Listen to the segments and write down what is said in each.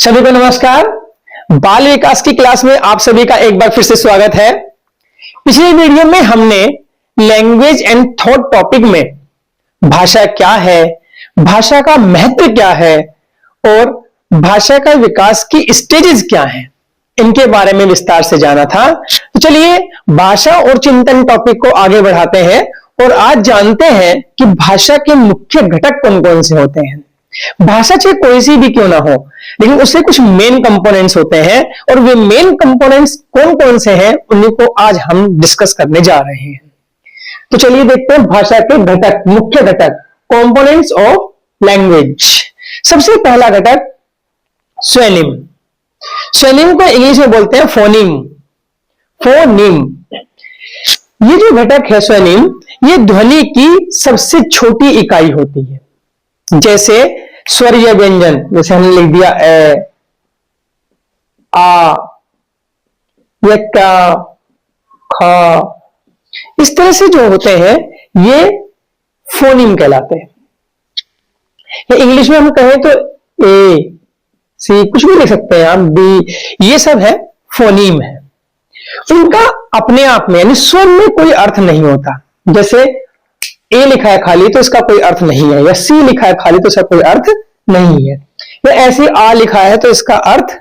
सभी को नमस्कार। बाल विकास की क्लास में आप सभी का एक बार फिर से स्वागत है। पिछले वीडियो में हमने लैंग्वेज एंड थॉट टॉपिक में भाषा क्या है, भाषा का महत्व क्या है और भाषा का विकास की स्टेजेस क्या हैं, इनके बारे में विस्तार से जाना था। तो चलिए भाषा और चिंतन टॉपिक को आगे बढ़ाते हैं और आज जानते हैं कि भाषा के मुख्य घटक कौन कौन से होते हैं। भाषा चाहे कोई सी भी क्यों ना हो, लेकिन उससे कुछ मेन कंपोनेंट्स होते हैं और वे मेन कंपोनेंट्स कौन कौन से हैं उन्हीं को आज हम डिस्कस करने जा रहे हैं। तो चलिए देखते हैं भाषा के घटक, मुख्य घटक, कंपोनेंट्स ऑफ लैंग्वेज। सबसे पहला घटक स्वनिम। स्वनिम को इंग्लिश में बोलते हैं फोनीम। फोनीम ये जो घटक है स्वनिम, ये ध्वनि की सबसे छोटी इकाई होती है। जैसे स्वरीय व्यंजन, जैसे हमने लिख दिया ए, आ, यक्का, खा, इस तरह से जो होते हैं ये फोनीम कहलाते हैं। या इंग्लिश में हम कहें तो ए, सी, कुछ भी लिख सकते हैं आप, बी, ये सब है फोनीम है। उनका अपने आप में यानी स्वर में कोई अर्थ नहीं होता। जैसे ए लिखा है खाली तो इसका कोई अर्थ नहीं है, या सी लिखा है खाली तो इसका कोई अर्थ नहीं है, या ऐसे आ लिखा है तो इसका अर्थ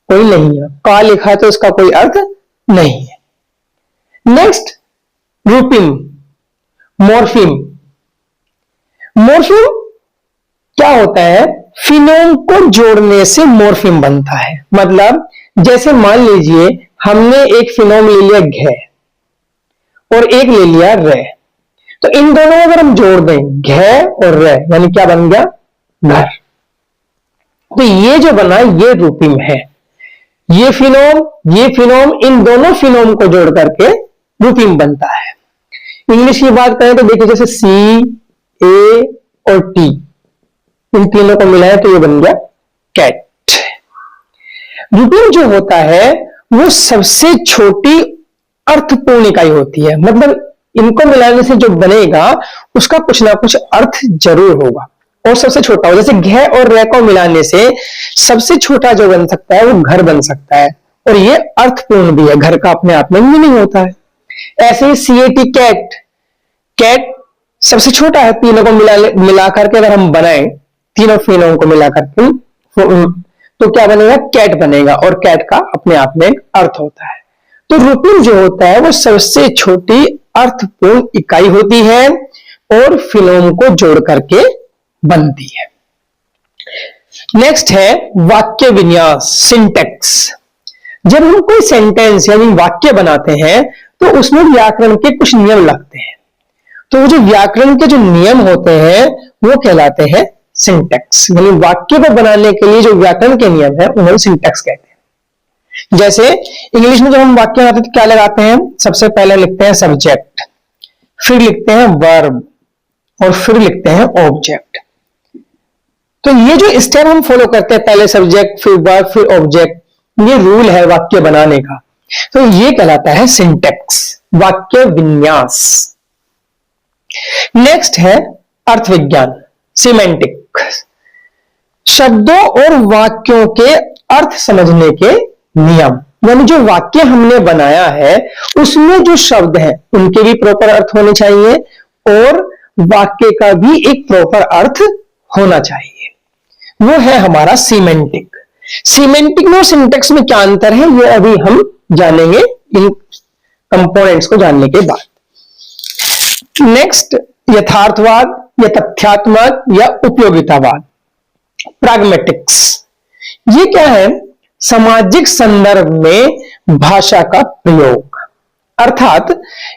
कोई नहीं है, का लिखा है तो इसका कोई अर्थ नहीं है। Next रूपिम, morpheme. मॉर्फिम क्या होता है? फिनोम को जोड़ने से मॉर्फिम बनता है। मतलब जैसे मान लीजिए हमने एक फिनोम ले लिया घ और एक ले लिया रे, तो इन दोनों अगर हम जोड़ दें घ और रे, यानी क्या बन गया? घर। तो ये जो बना ये रूपिम है। ये फिनोम इन दोनों फिनोम को जोड़ करके रूपिम बनता है। इंग्लिश की बात करें तो देखिए जैसे सी, ए और टी, इन तीनों को मिलाएं तो ये बन गया कैट। रूपिम जो होता है वो सबसे छोटी अर्थपूर्ण इकाई होती है। मतलब इनको मिलाने से जो बनेगा उसका कुछ ना कुछ अर्थ जरूर होगा और सबसे छोटा हो। जैसे घ और रे को मिलाने से सबसे छोटा जो बन सकता है वो घर बन सकता है और ये अर्थपूर्ण भी है। घर का अपने आप में भी नहीं होता है। ऐसे ही CAT कैट, कैट सबसे छोटा है। तीनों को मिला करके अगर हम बनाएं, तीनों फिनों को मिला करके तो क्या बनेगा? कैट बनेगा और कैट का अपने आप में एक अर्थ होता है। तो रूपिम जो होता है वो सबसे छोटी अर्थपूर्ण इकाई होती है और फिनोम को जोड़ करके बनती है। नेक्स्ट है वाक्य विन्यास, सिंटैक्स। जब हम कोई सेंटेंस यानी वाक्य बनाते हैं तो उसमें व्याकरण के कुछ नियम लगते हैं। तो वो जो व्याकरण के जो नियम होते हैं वो कहलाते हैं सिंटैक्स। यानी वाक्य को बनाने के लिए जो व्याकरण के नियम है उन्हें सिंटैक्स कहते हैं। जैसे इंग्लिश में जब हम वाक्य बनाते हैं तो क्या लगाते हैं? सबसे पहले लिखते हैं सब्जेक्ट, फिर लिखते हैं वर्ब और फिर लिखते हैं ऑब्जेक्ट। तो ये जो स्टेप हम फॉलो करते हैं, पहले सब्जेक्ट फिर वर्ब फिर ऑब्जेक्ट, ये रूल है वाक्य बनाने का। तो ये कहलाता है सिंटैक्स, वाक्य विन्यास। नेक्स्ट है अर्थ विज्ञान, सिमेंटिक। शब्दों और वाक्यों के अर्थ समझने के नियम। यानी जो वाक्य हमने बनाया है उसमें जो शब्द हैं उनके भी प्रॉपर अर्थ होने चाहिए और वाक्य का भी एक प्रॉपर अर्थ होना चाहिए। वो है हमारा सीमेंटिक। सीमेंटिक में और सिंटैक्स में क्या अंतर है ये अभी हम जानेंगे इन कंपोनेंट्स को जानने के बाद। नेक्स्ट यथार्थवाद या तथ्यात्मक या उपयोगितावाद, प्रैग्मेटिक्स। ये क्या है? सामाजिक संदर्भ में भाषा का प्रयोग। अर्थात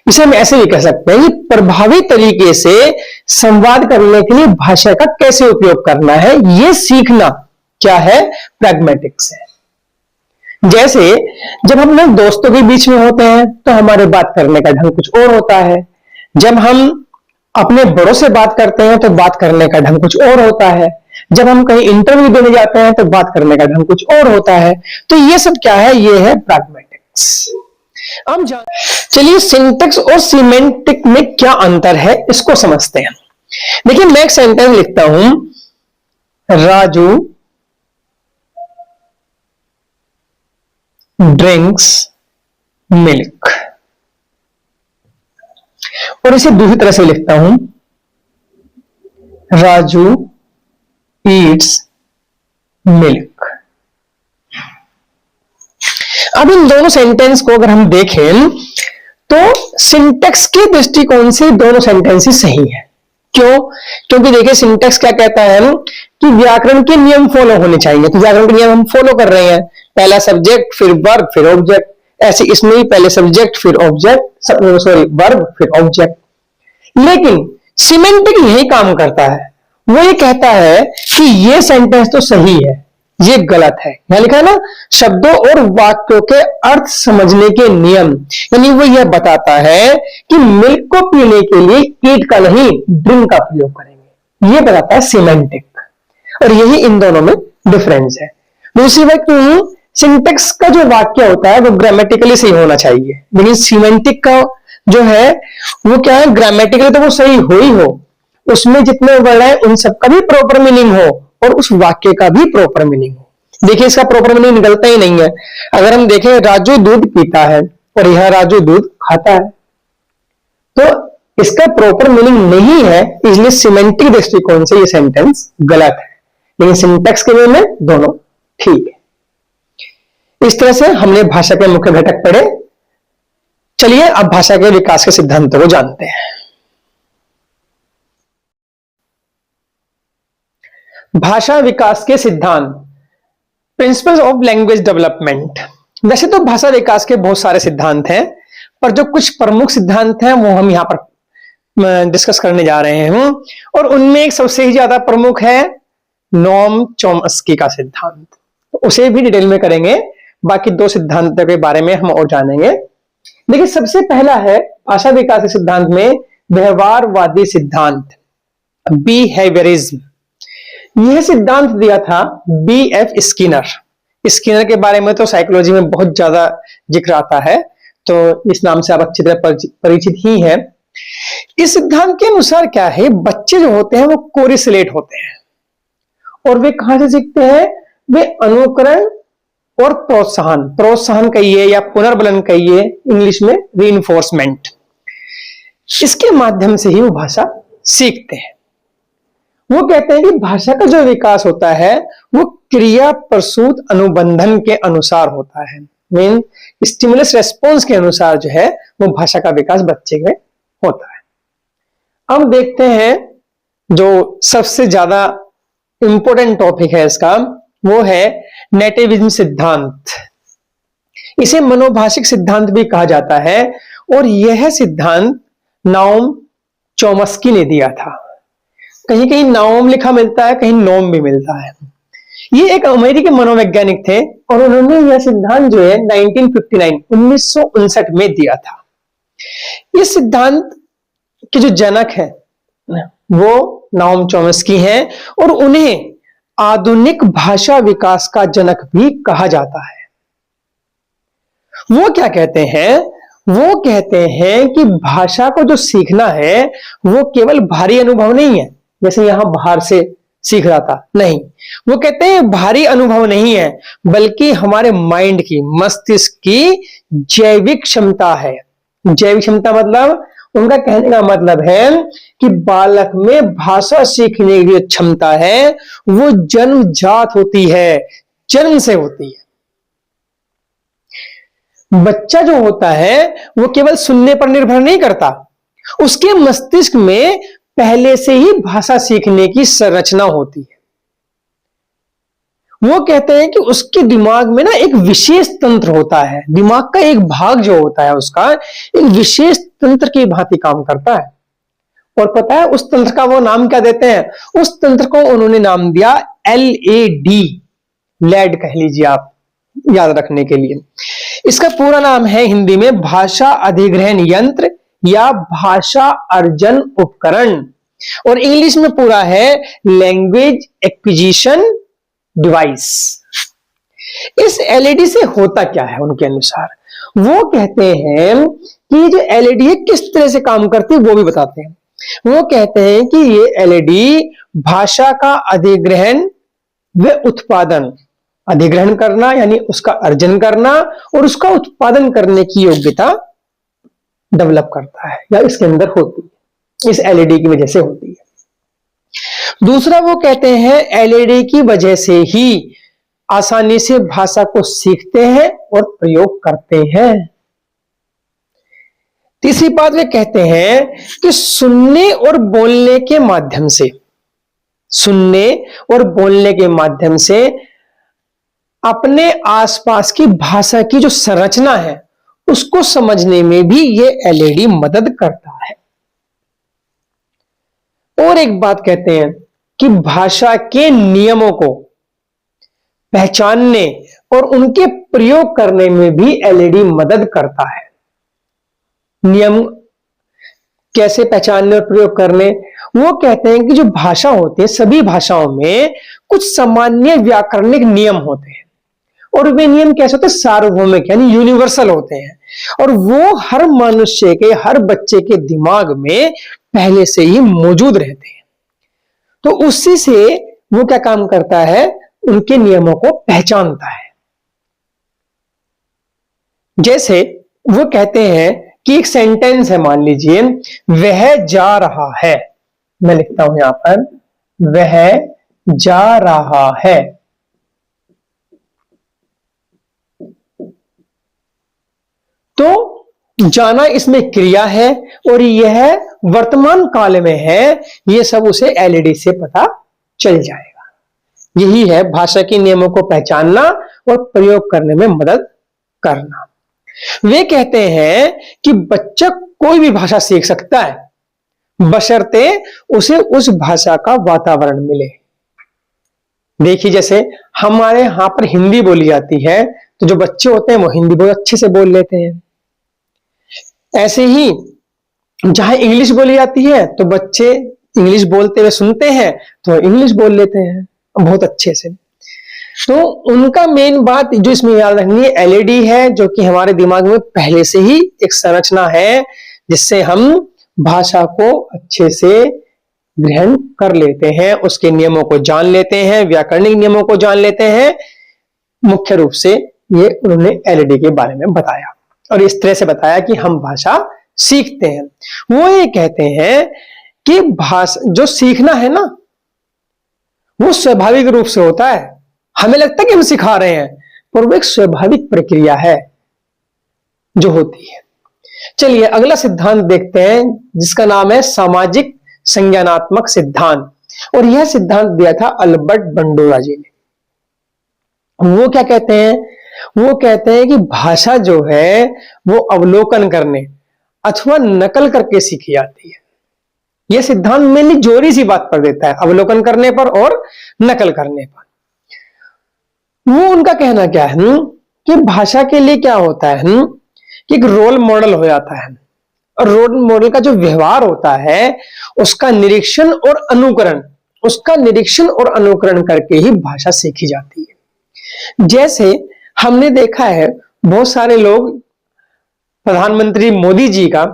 इसे हम ऐसे भी कह सकते हैं कि प्रभावी तरीके से संवाद करने के लिए भाषा का कैसे उपयोग करना है ये सीखना क्या है? प्रैग्मेटिक्स है। जैसे जब हम लोग दोस्तों के बीच में होते हैं तो हमारे बात करने का ढंग कुछ और होता है। जब हम अपने बड़ों से बात करते हैं तो बात करने का ढंग कुछ और होता है। जब हम कहीं इंटरव्यू देने जाते हैं तो बात करने का ढंग कुछ और होता है। तो ये सब क्या है? ये है प्रैग्मेटिक्स। हम चलिए सिंटैक्स और सीमेंटिक में क्या अंतर है इसको समझते हैं। देखिए मैं एक सेंटेंस लिखता हूं, राजू ड्रिंक्स मिल्क। और इसे दूसरी तरह से लिखता हूं, राजू ईट्स मिल्क। अब इन दोनों सेंटेंस को अगर हम देखें तो सिंटैक्स के दृष्टिकोण से दोनों सेंटेंस ही सही है। क्यों? क्योंकि देखिए सिंटैक्स क्या कहता है कि व्याकरण के नियम फॉलो होने चाहिए, तो व्याकरण के नियम हम फॉलो कर रहे हैं, पहला सब्जेक्ट फिर वर्ब फिर ऑब्जेक्ट, ऐसे इसमें ही पहले सब्जेक्ट फिर ऑब्जेक्ट, सॉरी वर्ब फिर ऑब्जेक्ट। लेकिन सिमेंटिक यही काम करता है, वो ये कहता है कि ये सेंटेंस तो सही है, ये गलत है। यहां लिखा है ना, शब्दों और वाक्यों के अर्थ समझने के नियम, यानी वो यह बताता है कि मिल्क को पीने के लिए ईट का नहीं ड्रिंक का प्रयोग करेंगे, ये बताता है सिमेंटिक। और यही इन दोनों में डिफरेंस है। दूसरी बात, सिंटैक्स का जो वाक्य होता है वो ग्रामेटिकली सही होना चाहिए, लेकिन सिमेंटिक का जो है वो क्या है, ग्रामेटिकली तो वो सही हो ही हो, उसमें जितने वर्ड है उन सबका भी प्रॉपर मीनिंग हो और उस वाक्य का भी प्रॉपर मीनिंग हो। देखिए इसका प्रॉपर मीनिंग निकलता ही नहीं है। अगर हम देखें राजू दूध पीता है और यह राजू दूध खाता है, तो इसका प्रॉपर मीनिंग नहीं है, इसलिए सिमेंटिक दृष्टिकोण से यह सेंटेंस गलत है, लेकिन सिंटैक्स के वे में दोनों ठीक है। इस तरह से हमने भाषा के मुख्य घटक पढ़े। चलिए अब भाषा के विकास के सिद्धांतों को जानते हैं। भाषा विकास के सिद्धांत, प्रिंसिपल्स ऑफ लैंग्वेज डेवलपमेंट। वैसे तो भाषा विकास के बहुत सारे सिद्धांत हैं, पर जो कुछ प्रमुख सिद्धांत हैं वो हम यहां पर डिस्कस करने जा रहे हैं, और उनमें एक सबसे ही ज्यादा प्रमुख है नोम चॉम्स्की का सिद्धांत, तो उसे भी डिटेल में करेंगे। बाकी दो सिद्धांतों के बारे में हम और जानेंगे। देखिए सबसे पहला है भाषा विकास के सिद्धांत में व्यवहारवादी सिद्धांत, बिहेवियरिज्म। यह सिद्धांत दिया था B.F. स्किनर। स्किनर के बारे में तो साइकोलॉजी में बहुत ज्यादा जिक्र आता है, तो इस नाम से आप अच्छी तरह परिचित ही हैं। इस सिद्धांत के अनुसार क्या है, बच्चे जो होते हैं वो कोरिलेट होते हैं, और वे कहां से सीखते हैं, वे अनुकरण और प्रोत्साहन, प्रोत्साहन कहिए या पुनर्बलन कहिए, इंग्लिश में रीइंफोर्समेंट, इसके माध्यम से ही वो भाषा सीखते हैं। वो कहते हैं कि भाषा का जो विकास होता है वो क्रिया प्रसूत अनुबंधन के अनुसार होता है, मीन स्टिमुलस रेस्पॉन्स के अनुसार जो है वो भाषा का विकास बच्चे में होता है। अब देखते हैं जो सबसे ज्यादा इंपॉर्टेंट टॉपिक है इसका, वो है नेटिविज्म सिद्धांत। इसे मनोभाषिक सिद्धांत भी कहा जाता है, और यह सिद्धांत नोम चॉम्स्की ने दिया था। कहीं कहीं नाओम लिखा मिलता है, कहीं नोम भी मिलता है। ये एक अमेरिकी मनोवैज्ञानिक थे, और उन्होंने यह सिद्धांत जो है 1959 में दिया था। इस सिद्धांत के जो जनक है वो नोम चॉम्स्की हैं, और उन्हें आधुनिक भाषा विकास का जनक भी कहा जाता है। वो क्या कहते हैं, वो कहते हैं कि भाषा को जो सीखना है वो केवल बाहरी अनुभव नहीं है, जैसे यहां बाहर से सीख रहा था, नहीं। वो कहते हैं भारी अनुभव नहीं है, बल्कि हमारे माइंड की, मस्तिष्क की जैविक क्षमता है। जैविक क्षमता मतलब, उनका कहने का मतलब है कि बालक में भाषा सीखने की जो क्षमता है वो जन्मजात होती है, जन्म से होती है। बच्चा जो होता है वो केवल सुनने पर निर्भर नहीं करता, उसके मस्तिष्क में पहले से ही भाषा सीखने की संरचना होती है। वो कहते हैं कि उसके दिमाग में ना एक विशेष तंत्र होता है, दिमाग का एक भाग जो होता है उसका एक विशेष तंत्र की भांति काम करता है। और पता है उस तंत्र का वो नाम क्या देते हैं, उस तंत्र को उन्होंने नाम दिया LAD, लैड कह लीजिए आप याद रखने के लिए। इसका पूरा नाम है हिंदी में भाषा अधिग्रहण यंत्र या भाषा अर्जन उपकरण, और इंग्लिश में पूरा है लैंग्वेज एक्विजिशन डिवाइस। इस LED से होता क्या है उनके अनुसार, वो कहते हैं कि जो LED है किस तरह से काम करती है वो भी बताते हैं। वो कहते हैं कि ये LED भाषा का अधिग्रहण व उत्पादन, अधिग्रहण करना यानी उसका अर्जन करना और उसका उत्पादन करने की योग्यता डेवलप करता है या इसके अंदर होती है, इस एलईडी की वजह से होती है। दूसरा वो कहते हैं एलईडी की वजह से ही आसानी से भाषा को सीखते हैं और प्रयोग करते हैं। तीसरी बात वे कहते हैं कि सुनने और बोलने के माध्यम से, सुनने और बोलने के माध्यम से अपने आसपास की भाषा की जो संरचना है उसको समझने में भी ये एलईडी मदद करता है। और एक बात कहते हैं कि भाषा के नियमों को पहचानने और उनके प्रयोग करने में भी एलईडी मदद करता है। नियम कैसे पहचानने और प्रयोग करने, वो कहते हैं कि जो भाषा होती है सभी भाषाओं में कुछ सामान्य व्याकरणिक नियम होते हैं और वे नियम कैसे होते हैं, सार्वभौमिक यानी यूनिवर्सल होते हैं और वो हर मनुष्य के, हर बच्चे के दिमाग में पहले से ही मौजूद रहते हैं। तो उसी से वो क्या काम करता है, उनके नियमों को पहचानता है। जैसे वो कहते हैं कि एक सेंटेंस है, मान लीजिए वह जा रहा है, मैं लिखता हूं यहां पर वह जा रहा है। तो जाना इसमें क्रिया है और यह वर्तमान काल में है, यह सब उसे एलईडी से पता चल जाएगा। यही है भाषा के नियमों को पहचानना और प्रयोग करने में मदद करना। वे कहते हैं कि बच्चा कोई भी भाषा सीख सकता है बशर्ते उसे उस भाषा का वातावरण मिले। देखिए जैसे हमारे यहां पर हिंदी बोली जाती है तो जो बच्चे होते हैं वो हिंदी बहुत अच्छे से बोल लेते हैं। ऐसे ही जहां इंग्लिश बोली जाती है तो बच्चे इंग्लिश बोलते हुए सुनते हैं तो इंग्लिश बोल लेते हैं बहुत अच्छे से। तो उनका मेन बात जो इसमें याद रखनी है, एलईडी है जो कि हमारे दिमाग में पहले से ही एक संरचना है जिससे हम भाषा को अच्छे से ग्रहण कर लेते हैं, उसके नियमों को जान लेते हैं, व्याकरणिक नियमों को जान लेते हैं। मुख्य रूप से ये उन्होंने एलईडी के बारे में बताया और इस तरह से बताया कि हम भाषा सीखते हैं। वो ये कहते हैं कि भाषा जो सीखना है ना वो स्वाभाविक रूप से होता है। हमें लगता है कि हम सिखा रहे हैं पर वो एक स्वाभाविक प्रक्रिया है जो होती है। चलिए अगला सिद्धांत देखते हैं जिसका नाम है सामाजिक संज्ञानात्मक सिद्धांत और यह सिद्धांत दिया था अल्बर्ट बंडूरा जी ने। वो क्या कहते हैं, वो कहते हैं कि भाषा जो है वो अवलोकन करने अथवा नकल करके सीखी जाती है। यह सिद्धांत मेनली जोरी सी बात पर देता है, अवलोकन करने पर और नकल करने पर। वो उनका कहना क्या है कि भाषा के लिए क्या होता है कि एक रोल मॉडल हो जाता है और रोल मॉडल का जो व्यवहार होता है उसका निरीक्षण और अनुकरण करके ही भाषा सीखी जाती है। जैसे हमने देखा है बहुत सारे लोग प्रधानमंत्री मोदी जी का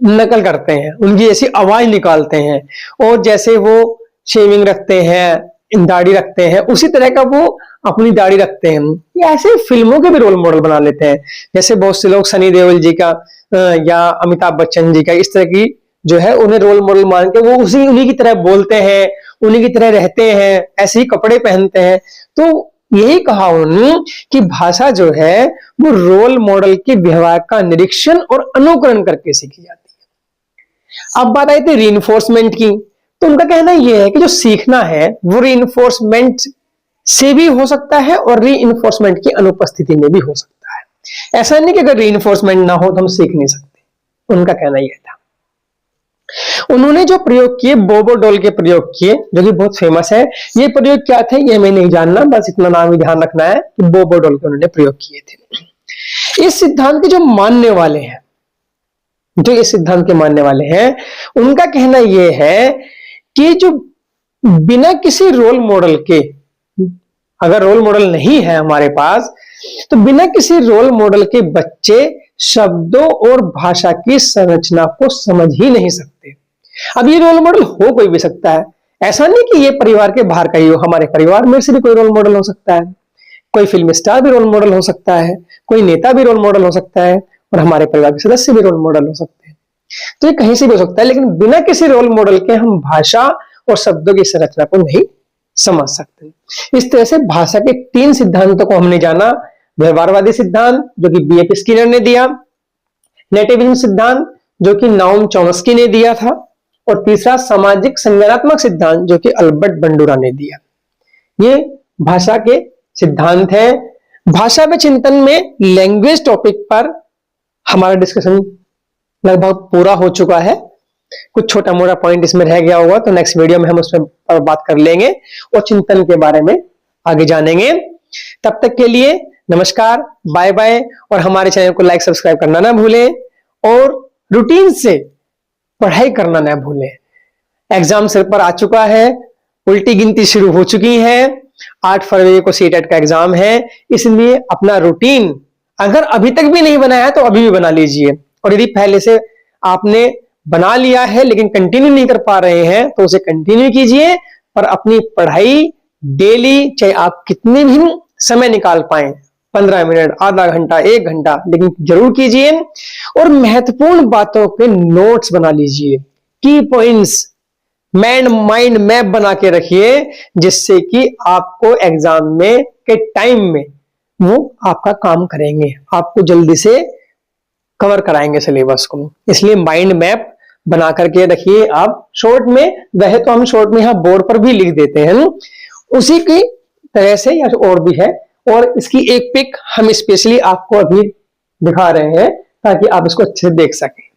नकल करते हैं, उनकी ऐसी आवाज निकालते हैं और जैसे वो शेविंग रखते हैं, दाढ़ी रखते हैं, उसी तरह का वो अपनी दाढ़ी रखते हैं। ऐसे फिल्मों के भी रोल मॉडल बना लेते हैं। जैसे बहुत से लोग सनी देओल जी का या अमिताभ बच्चन जी का इस तरह की जो है उन्हें रोल मॉडल मान के वो उन्हीं की तरह बोलते हैं, उन्हीं की तरह रहते हैं, ऐसे ही कपड़े पहनते हैं। तो यही कहा उन्होंने कि भाषा जो है वो रोल मॉडल के व्यवहार का निरीक्षण और अनुकरण करके सीखी जाती है। अब बात आई थी रीइंफोर्समेंट की, तो उनका कहना यह है कि जो सीखना है वो रीइंफोर्समेंट से भी हो सकता है और रीइंफोर्समेंट की अनुपस्थिति में भी हो सकता है। ऐसा नहीं कि अगर रीइंफोर्समेंट ना हो तो हम सीख नहीं सकते, उनका कहना यह था। उन्होंने जो प्रयोग किए बोबो डॉल के प्रयोग किए जो कि बहुत फेमस है। ये प्रयोग क्या थे ये मैं नहीं जानना, बस इतना नाम ही ध्यान रखना है कि बोबो डॉल के उन्होंने प्रयोग किए थे। इस सिद्धांत के जो मानने वाले हैं, जो इस सिद्धांत के मानने वाले हैं, उनका कहना यह है कि जो बिना किसी रोल मॉडल के, अगर रोल मॉडल नहीं है हमारे पास तो बिना किसी रोल मॉडल के बच्चे शब्दों और भाषा की संरचना को समझ ही नहीं सकते। अब ये रोल मॉडल हो कोई भी सकता है, ऐसा नहीं कि ये परिवार के बाहर का ही हो, हमारे परिवार में से भी कोई रोल मॉडल हो सकता है, कोई फिल्म स्टार भी रोल मॉडल हो सकता है, कोई नेता भी रोल मॉडल हो सकता है, और हमारे परिवार के सदस्य भी रोल मॉडल हो सकते हैं। तो ये कहीं से भी हो सकता है, लेकिन बिना किसी रोल मॉडल के हम भाषा और शब्दों की संरचना को नहीं समझ सकते। इस तरह से भाषा के 3 सिद्धांतों को हमने जाना। व्यवहारवादी सिद्धांत जो कि बीएफ स्किनर ने दिया, नेटिविज्म सिद्धांत जो कि नाओम चॉम्स्की ने दिया था, और तीसरा सामाजिक संज्ञानात्मक सिद्धांत जो कि अल्बर्ट बंडूरा ने दिया। ये भाषा के सिद्धांत है। भाषा में चिंतन में लैंग्वेज टॉपिक पर हमारा डिस्कशन लगभग पूरा हो चुका है। कुछ छोटा मोटा पॉइंट इसमें रह गया होगा तो नेक्स्ट वीडियो में हम उस पर बात कर लेंगे और चिंतन के बारे में आगे जानेंगे। तब तक के लिए नमस्कार, बाय बाय, और हमारे चैनल को लाइक सब्सक्राइब करना ना भूलें और रूटीन से पढ़ाई करना ना भूलें। एग्जाम सिर पर आ चुका है, उल्टी गिनती शुरू हो चुकी है, 8 फरवरी को सीटेट का एग्जाम है, इसलिए अपना रूटीन अगर अभी तक भी नहीं बनाया है तो अभी भी बना लीजिए, और यदि पहले से आपने बना लिया है लेकिन कंटिन्यू नहीं कर पा रहे हैं तो उसे कंटिन्यू कीजिए। पर अपनी पढ़ाई डेली, चाहे आप कितने भी समय निकाल पाए, 15 मिनट, आधा घंटा, 1 घंटा, लेकिन जरूर कीजिए। और महत्वपूर्ण बातों के नोट्स बना लीजिए, की पॉइंट्स, माइंड मैप बना के रखिए, जिससे कि आपको एग्जाम में के टाइम में वो आपका काम करेंगे, आपको जल्दी से कवर कराएंगे सिलेबस को। इसलिए माइंड मैप बना करके रखिए आप। शॉर्ट में, वैसे तो हम शॉर्ट में यहां बोर्ड पर भी लिख देते हैं, उसी की तरह से या और भी है, और इसकी एक पिक हम स्पेशली आपको अभी दिखा रहे हैं ताकि आप इसको अच्छे से देख सकें।